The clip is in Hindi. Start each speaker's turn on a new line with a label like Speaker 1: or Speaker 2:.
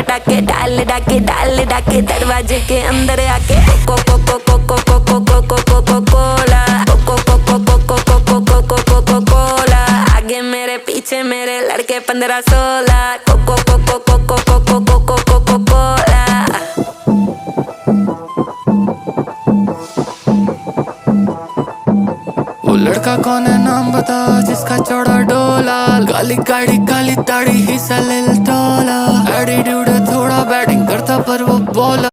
Speaker 1: डाके डाल डाके डाल डाके दरवाजे के अंदर आके coco coco coco coco coco coco cola coco coco coco coco coco coco cola आगे मेरे पीछे मेरे लड़के 15-16 coco coco coco coco coco coco cola.
Speaker 2: वो लड़का कौन है नाम बता जिसका चौड़ा डोला, काली गाड़ी काली दाढ़ी हिस्सा ले टोला, एटीट्यूड है थोड़ा बैटिंग करता पर वो बॉलर।